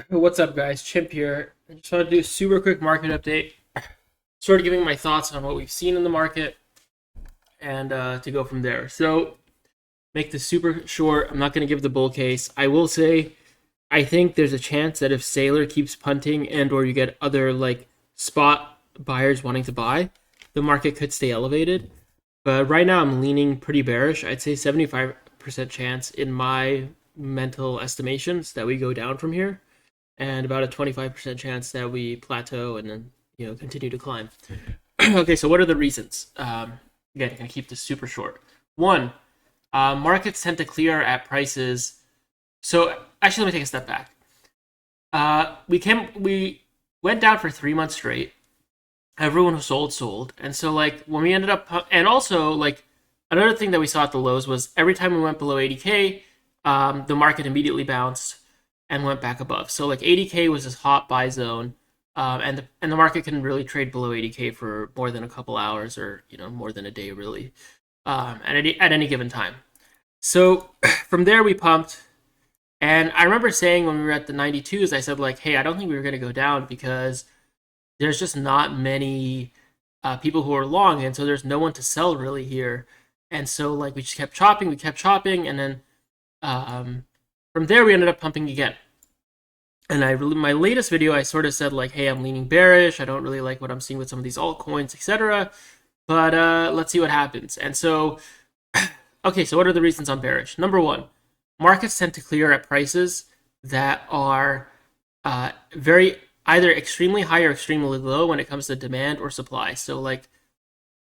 What's up, guys? Chimp here. I just want to do a super quick market update, sort of giving my thoughts on what we've seen in the market, and to go from there. So, make this super short. I'm not going to give the bull case. I will say, I think there's a chance that if Saylor keeps punting and/or you get other like spot buyers wanting to buy, the market could stay elevated. But right now, I'm leaning pretty bearish. I'd say 75% chance in my mental estimations that we go down from here, and about a 25% chance that we plateau and then continue to climb. Okay, so what are the reasons? Again, I'm gonna keep this super short. One, markets tend to clear at prices. So actually, let me take a step back. We went down for 3 months straight. Everyone who sold, and so like when we ended up, and also like another thing that we saw at the lows was every time we went below 80K, the market immediately bounced and went back above. So like 80K was this hot buy zone, and the market can really trade below 80K for more than a couple hours or more than a day really, at any given time. So from there we pumped, and I remember saying when we were at the 92s, I said like, hey, I don't think we were going to go down because there's just not many people who are long, and so there's no one to sell really here. And so like we just kept chopping, and then from there we ended up pumping again. And my latest video, I sort of said like, hey, I'm leaning bearish. I don't really like what I'm seeing with some of these altcoins, etc. But let's see what happens. And so, okay, so what are the reasons I'm bearish? Number one, markets tend to clear at prices that are very either extremely high or extremely low when it comes to demand or supply. So like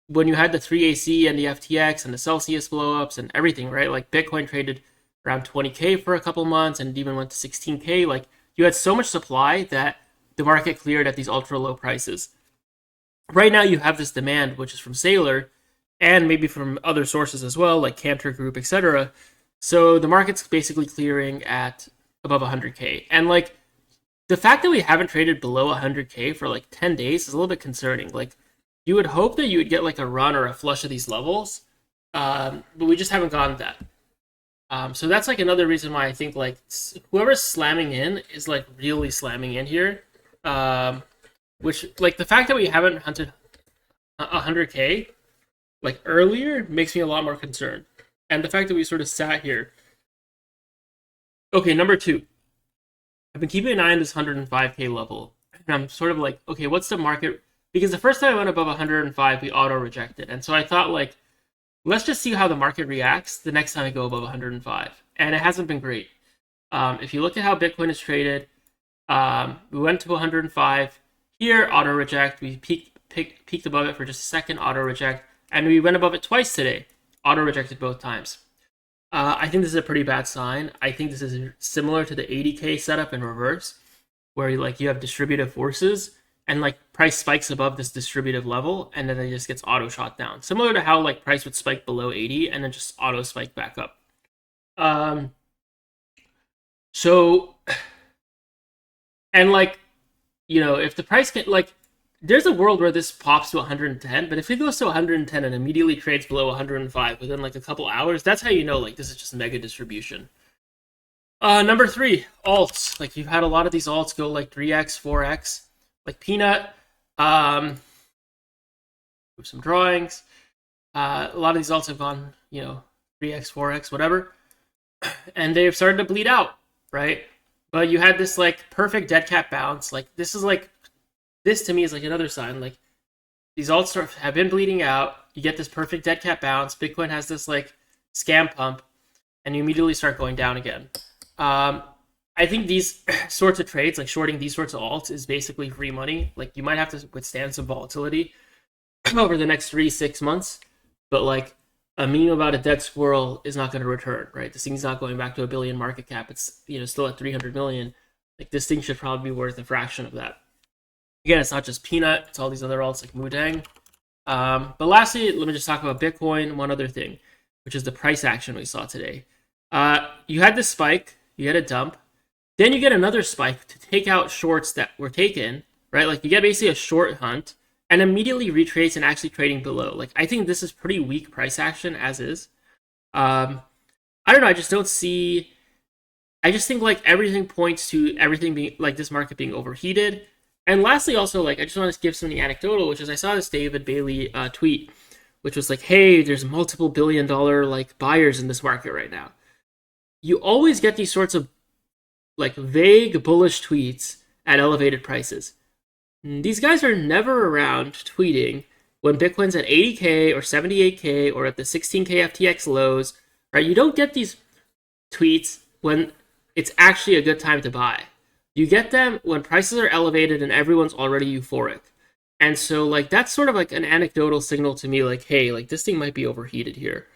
when you had the 3AC and the FTX and the Celsius blowups and everything, right? Like Bitcoin traded around 20K for a couple months and it even went to 16K. Like you had so much supply that the market cleared at these ultra low prices. Right now you have this demand, which is from Saylor and maybe from other sources as well, like Cantor Group, etc. So the market's basically clearing at above 100K. And like the fact that we haven't traded below 100K for like 10 days is a little bit concerning. Like you would hope that you would get like a run or a flush of these levels, but we just haven't gotten that. So that's like another reason why I think like whoever's slamming in is like really slamming in here. Which like the fact that we haven't hunted 100K like earlier makes me a lot more concerned. And the fact that we sort of sat here. Okay, number two. I've been keeping an eye on this 105K level. And I'm sort of like, okay, what's the market? Because the first time I went above 105, we auto rejected. And so I thought like, let's just see how the market reacts the next time I go above 105. And it hasn't been great. If you look at how Bitcoin is traded, we went to 105. Here, auto reject. We peaked above it for just a second, auto reject. And we went above it twice today. Auto rejected both times. I think this is a pretty bad sign. I think this is similar to the 80K setup in reverse, where you have distributive forces and like price spikes above this distributive level and then it just gets auto shot down. Similar to how like price would spike below 80 and then just auto spike back up. So, and like, if the price can like, there's a world where this pops to 110, but if it goes to 110 and immediately trades below 105 within like a couple hours, that's how you know like this is just mega distribution. Number three, alts. Like you've had a lot of these alts go like 3x, 4x, like Peanut. With some drawings. A lot of these alts have gone, 3x, 4x, whatever, and they've started to bleed out, right? But you had this like perfect dead cat bounce. Like this to me is like another sign. Like these alts have been bleeding out. You get this perfect dead cat bounce. Bitcoin has this like scam pump, and you immediately start going down again. I think these sorts of trades, like shorting these sorts of alts, is basically free money. Like you might have to withstand some volatility over the next 3-6 months, but like a meme about a dead squirrel is not going to return, right? This thing's not going back to $1 billion market cap. It's still at 300 million. Like this thing should probably be worth a fraction of that. Again, it's not just Peanut, it's all these other alts like Mudang. But lastly, let me just talk about Bitcoin. One other thing, which is the price action we saw today. You had this spike, you had a dump, then you get another spike to take out shorts that were taken, right? Like you get basically a short hunt and immediately retrace and actually trading below. Like I think this is pretty weak price action as is. I don't know, I just don't see I just think like everything points to everything being like this market being overheated. And lastly, also like I just want to give something anecdotal, which is I saw this David Bailey tweet, which was like, "Hey, there's multiple $1 billion like buyers in this market right now." You always get these sorts of like vague bullish tweets at elevated prices. These guys are never around tweeting when Bitcoin's at 80K or 78K or at the 16K FTX lows, right? You don't get these tweets when it's actually a good time to buy. You get them when prices are elevated and everyone's already euphoric. And so like that's sort of like an anecdotal signal to me like, hey, like this thing might be overheated here.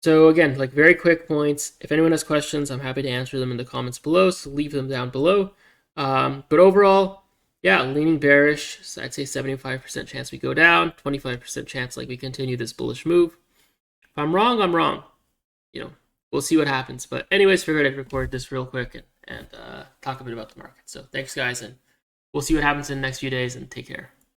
So again, like very quick points. If anyone has questions, I'm happy to answer them in the comments below. So leave them down below. But overall, yeah, leaning bearish. So I'd say 75% chance we go down, 25% chance like we continue this bullish move. If I'm wrong, I'm wrong. You know, we'll see what happens. But anyways, figured I'd record this real quick and talk a bit about the market. So thanks, guys, and we'll see what happens in the next few days. And take care.